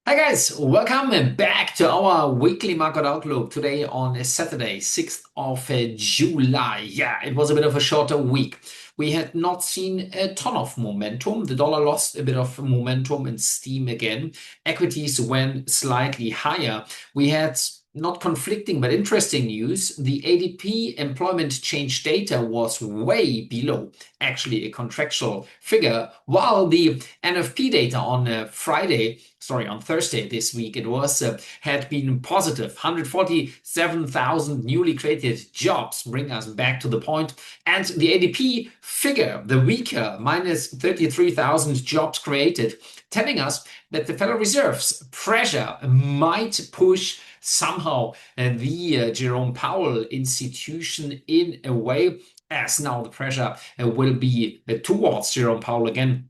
Hi guys, welcome back to our weekly market outlook today on Saturday, 6th of July. Yeah, it was a bit of a shorter week. We had not seen a ton of momentum. The dollar lost a bit of momentum and steam again. Equities went slightly higher. We had not conflicting but interesting news. The ADP employment change data was way below actually a contractual figure, while the NFP data on on Thursday this week, it was had been positive. 147,000 newly created jobs bring us back to the point. And the ADP figure, the weaker, minus 33,000 jobs created, telling us that the Federal Reserve's pressure might push somehow the Jerome Powell institution in a way, as now the pressure will be towards Jerome Powell again,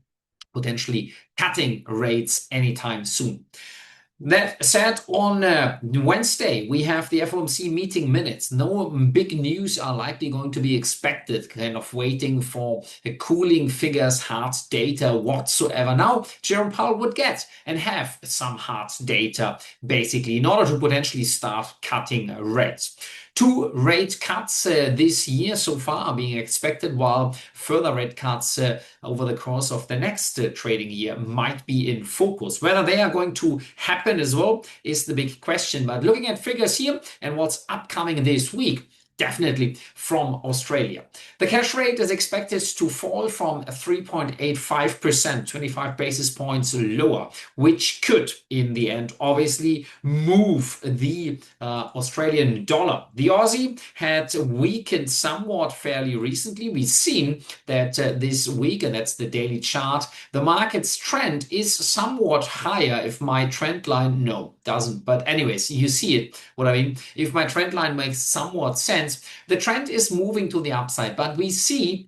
potentially cutting rates anytime soon. That said, on Wednesday, we have the FOMC meeting minutes. No big news are likely going to be expected, kind of waiting for cooling figures, hard data whatsoever. Now, Jerome Powell would get and have some hard data, basically, in order to potentially start cutting rates. 2 rate cuts this year so far are being expected, while further rate cuts over the course of the next trading year might be in focus. Whether they are going to happen as well is the big question. But looking at figures here and what's upcoming this week, definitely from Australia. The cash rate is expected to fall from 3.85%, 25 basis points lower, which could, in the end, obviously move the Australian dollar. The Aussie had weakened somewhat fairly recently. We've seen that this week, and that's the daily chart, the market's trend is somewhat higher. If my trend line, no, doesn't. But anyways, you see it, what I mean. If my trend line makes somewhat sense, the trend is moving to the upside, but we see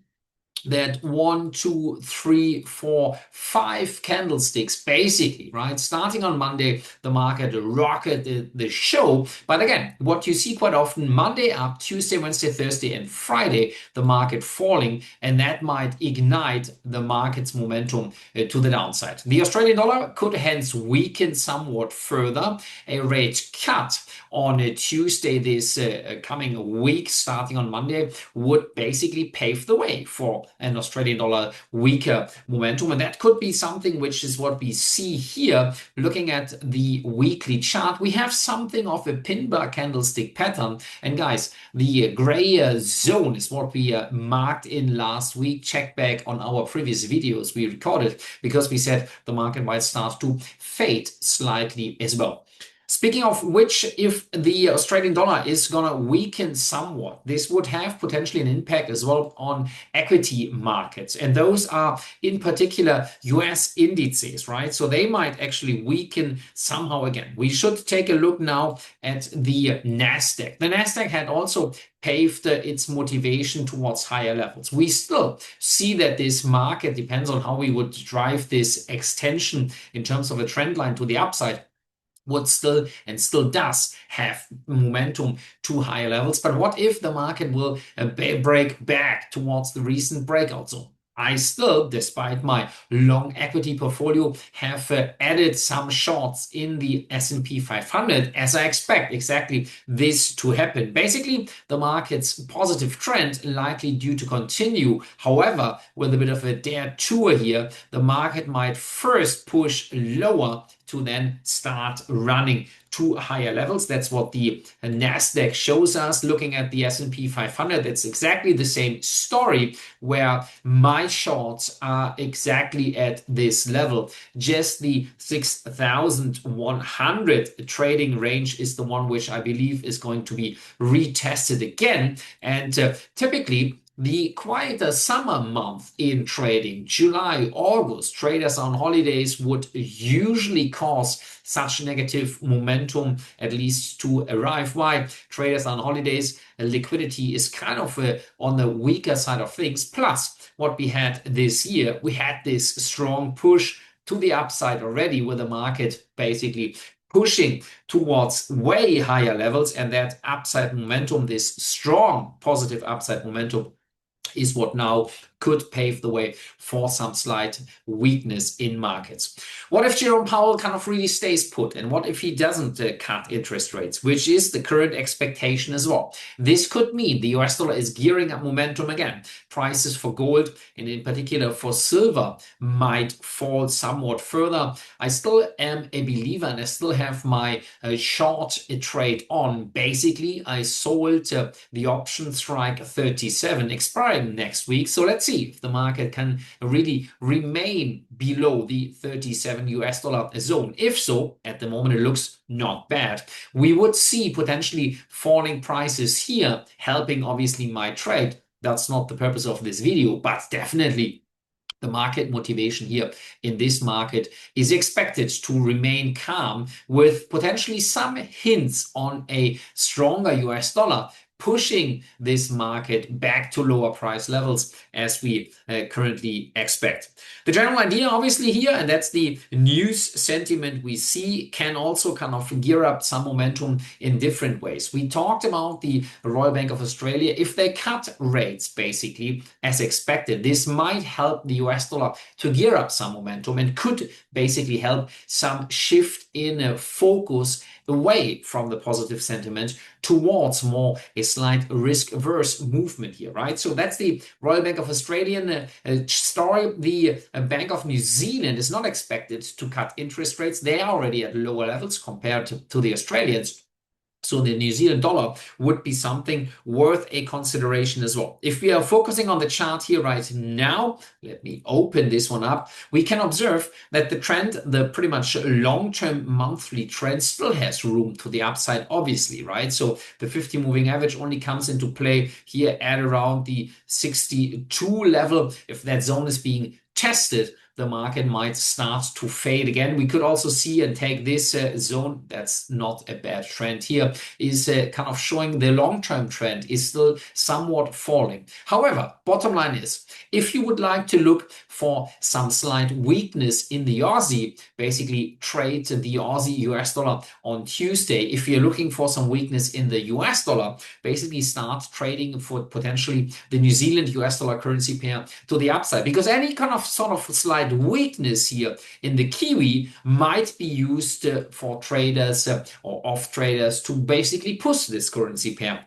that 1, 2, 3, 4, 5 candlesticks, basically, right? Starting on Monday, the market rocketed the show. But again, what you see quite often, Monday up, Tuesday, Wednesday, Thursday, and Friday, the market falling, and that might ignite the market's momentum to the downside. The Australian dollar could hence weaken somewhat further. A rate cut on a Tuesday this coming week, starting on Monday, would basically pave the way for an Australian dollar weaker momentum. And that could be something which is what we see here. Looking at the weekly chart, we have something of a pin bar candlestick pattern. And guys, the gray zone is what we marked in last week. Check back on our previous videos we recorded, because we said the market might start to fade slightly as well. Speaking of which, if the Australian dollar is going to weaken somewhat, this would have potentially an impact as well on equity markets. And those are in particular US indices, right? So they might actually weaken somehow again. We should take a look now at the Nasdaq. The Nasdaq had also paved its motivation towards higher levels. We still see that this market depends on how we would drive this extension in terms of a trend line to the upside, would still and still does have momentum to higher levels. But what if the market will break back towards the recent breakout zone? I still, despite my long equity portfolio, have added some shorts in the S&P 500 as I expect exactly this to happen. Basically, the market's positive trend likely due to continue. However, with a bit of a detour here, the market might first push lower to then start running to higher levels. That's what the Nasdaq shows us. Looking at the S&P 500, that's exactly the same story, where my shorts are exactly at this level. Just the 6,100 trading range is the one which I believe is going to be retested again. And typically, the quieter summer month in trading, July, August, traders on holidays would usually cause such negative momentum at least to arrive. Why? Traders on holidays, liquidity is kind of on the weaker side of things. Plus, what we had this year, we had this strong push to the upside already, with the market basically pushing towards way higher levels, and that upside momentum, this strong positive upside momentum, is what now could pave the way for some slight weakness in markets. What if Jerome Powell kind of really stays put? And what if he doesn't cut interest rates, which is the current expectation as well? This could mean the US dollar is gearing up momentum again. Prices for gold and in particular for silver might fall somewhat further. I still am a believer and I still have my short trade on. Basically, I sold the option strike 37 expiring next week. So let's see if the market can really remain below the 37 US dollar zone. If so, at the moment it looks not bad. We would see potentially falling prices here, helping obviously my trade. That's not the purpose of this video, but definitely the market motivation here in this market is expected to remain calm, with potentially some hints on a stronger US dollar pushing this market back to lower price levels as we currently expect. The general idea obviously here, and that's the news sentiment we see, can also kind of gear up some momentum in different ways. We talked about the Royal Bank of Australia. If they cut rates basically as expected, this might help the US dollar to gear up some momentum and could basically help some shift in focus away from the positive sentiment towards more a slight risk-averse movement here, right? So that's the Royal Bank of Australian story. The Bank of New Zealand is not expected to cut interest rates. They are already at lower levels compared to the Australians. So the New Zealand dollar would be something worth a consideration as well. If we are focusing on the chart here right now, let me open this one up. We can observe that the trend, the pretty much long-term monthly trend, still has room to the upside, obviously, right? So the 50 moving average only comes into play here at around the 62 level. If that zone is being tested, the market might start to fade again. We could also see and take this zone, that's not a bad trend here, is kind of showing the long-term trend is still somewhat falling. However, bottom line is, if you would like to look for some slight weakness in the Aussie, basically trade the Aussie US dollar on Tuesday. If you're looking for some weakness in the US dollar, basically start trading for potentially the New Zealand US dollar currency pair to the upside, because any kind of sort of slight weakness here in the Kiwi might be used for traders or off traders to basically push this currency pair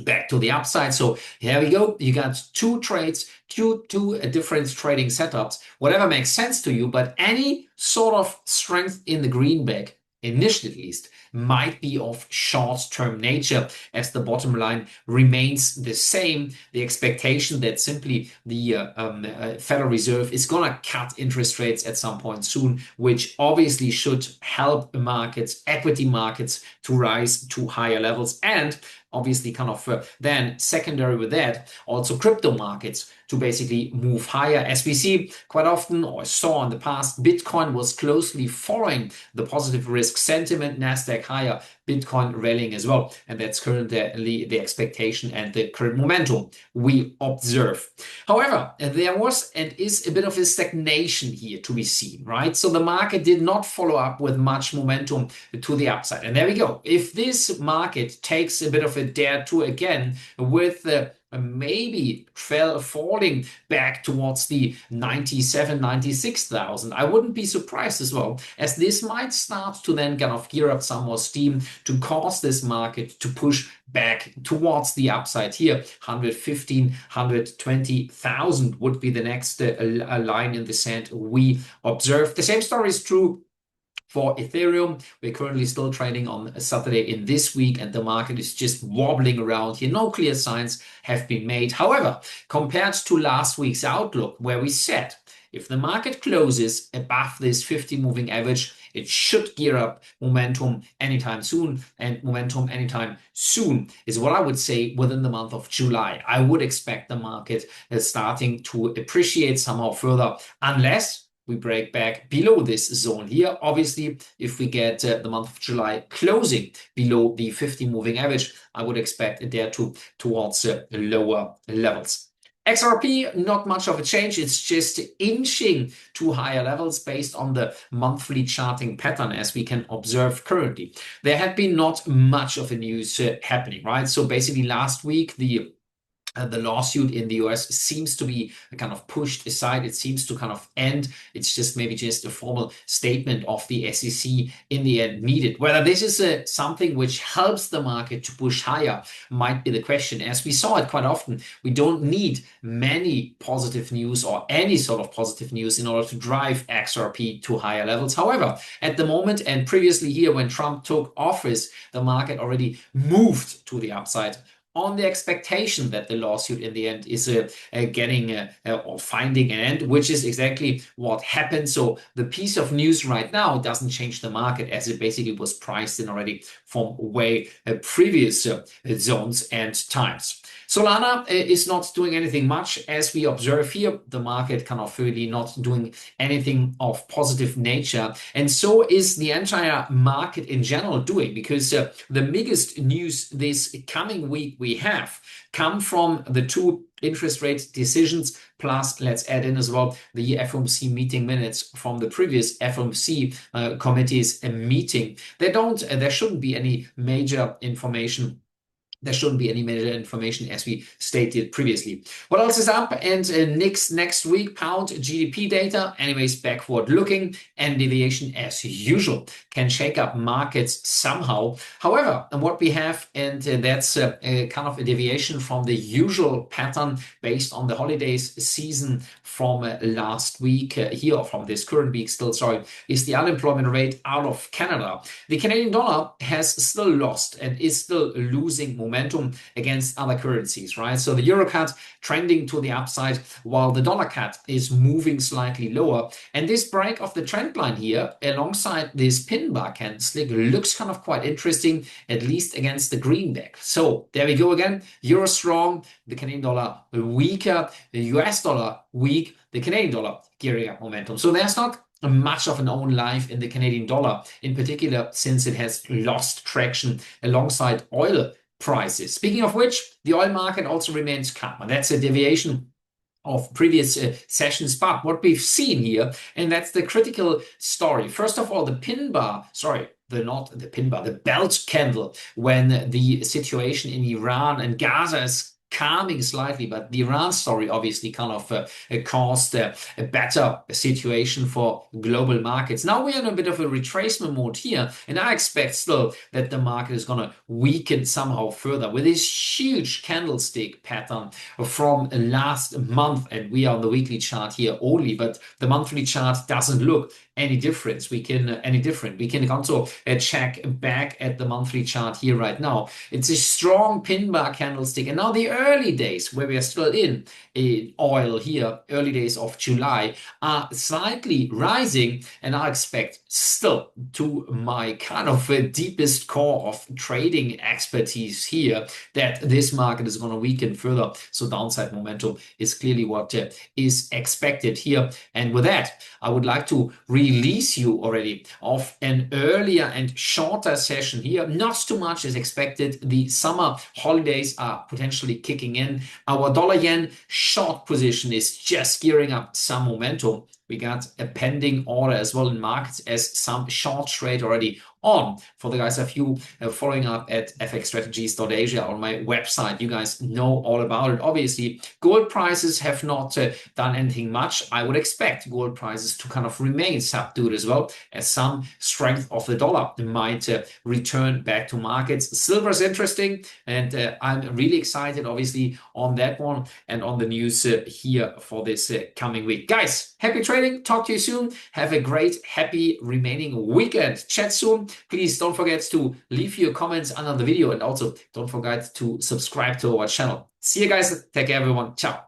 back to the upside. So here we go. You got two trades, two different trading setups, whatever makes sense to you, but any sort of strength in the greenback, initially at least, might be of short-term nature, as the bottom line remains the same. The expectation that simply the Federal Reserve is going to cut interest rates at some point soon, which obviously should help markets, equity markets, to rise to higher levels, and obviously kind of then secondary with that, also crypto markets to basically move higher. As we see quite often, or saw in the past, Bitcoin was closely following the positive risk sentiment, Nasdaq higher, Bitcoin rallying as well. And that's currently the expectation and the current momentum we observe. However, there was and is a bit of a stagnation here to be seen, right? So the market did not follow up with much momentum to the upside. And there we go. If this market takes a bit of a dare to again with maybe falling back towards the 97, 96,000, I wouldn't be surprised as well, as this might start to then kind of gear up some more steam to cause this market to push back towards the upside here. 115, 120,000 would be the next line in the sand we observe. The same story is true for Ethereum. We're currently still trading on Saturday in this week, and the market is just wobbling around here. No clear signs have been made. However, compared to last week's outlook, where we said if the market closes above this 50 moving average, it should gear up momentum anytime soon, and momentum anytime soon is what I would say within the month of July. I would expect the market starting to appreciate somehow further, unless we break back below this zone here. Obviously, if we get the month of July closing below the 50 moving average, I would expect it there towards lower levels. XRP, not much of a change. It's just inching to higher levels based on the monthly charting pattern, as we can observe currently. There had been not much of a news happening, right? So basically last week, the The lawsuit in the US seems to be kind of pushed aside. It seems to kind of end. It's just maybe just a formal statement of the SEC in the end needed. Whether this is something which helps the market to push higher might be the question. As we saw it quite often, we don't need many positive news or any sort of positive news in order to drive XRP to higher levels. However, at the moment and previously here when Trump took office, the market already moved to the upside on the expectation that the lawsuit in the end is getting or finding an end, which is exactly what happened. So the piece of news right now doesn't change the market, as it basically was priced in already from way previous zones and times. Solana is not doing anything much as we observe here. The market kind of really not doing anything of positive nature. And so is the entire market in general doing, because the biggest news this coming week we have come from the two interest rate decisions, plus let's add in as well the FOMC meeting minutes from the previous FOMC committee's meeting. There shouldn't be any major information. There shouldn't be any major information as we stated previously. What else is up? And next week, pound GDP data, anyways, backward looking, and deviation as usual can shake up markets somehow. However, what we have, and that's kind of a deviation from the usual pattern based on the holidays season from last week here, or from this current week still, sorry, is the unemployment rate out of Canada. The Canadian dollar has still lost and is still losing momentum against other currencies, right? So the euro CAD trending to the upside while the dollar CAD is moving slightly lower. And this break of the trend line here alongside this pin bar candlestick looks kind of quite interesting, at least against the greenback. So there we go again. Euro strong, the Canadian dollar weaker, the US dollar weak, the Canadian dollar gearing up momentum. So there's not much of an own life in the Canadian dollar, in particular, since it has lost traction alongside oil prices. Speaking of which, the oil market also remains calm, and that's a deviation of previous sessions. But what we've seen here, and that's the critical story. First of all, the pin bar, sorry, not the pin bar, the belt candle, when the situation in Iran and Gaza is calming slightly, but the Iran story obviously kind of caused a better situation for global markets. Now we're in a bit of a retracement mode here, and I expect still that the market is going to weaken somehow further with this huge candlestick pattern from last month. And we are on the weekly chart here only, but the monthly chart doesn't look any different. We can also check back at the monthly chart here right now. It's a strong pin bar candlestick, and now the early days where we are still in oil here, early days of July, are slightly rising, and I expect still, to my kind of deepest core of trading expertise here, that this market is going to weaken further. So downside momentum is clearly what is expected here. And with that, I would like to release you already of an earlier and shorter session here. Not too much is expected. The summer holidays are potentially kicking in. Our dollar yen short position is just gearing up some momentum. We got a pending order as well in markets as some short trade already on. For the guys of you following up at fxstrategies.asia on my website, you guys know all about it. Obviously, gold prices have not done anything much. I would expect gold prices to kind of remain subdued as well, as some strength of the dollar might return back to markets. Silver is interesting, and I'm really excited, obviously, on that one and on the news here for this coming week. Guys, happy trading. Talk to you soon. Have a great, happy remaining weekend. Chat soon. Please don't forget to leave your comments under the video, and also don't forget to subscribe to our channel. See you guys. Take care, everyone. Ciao.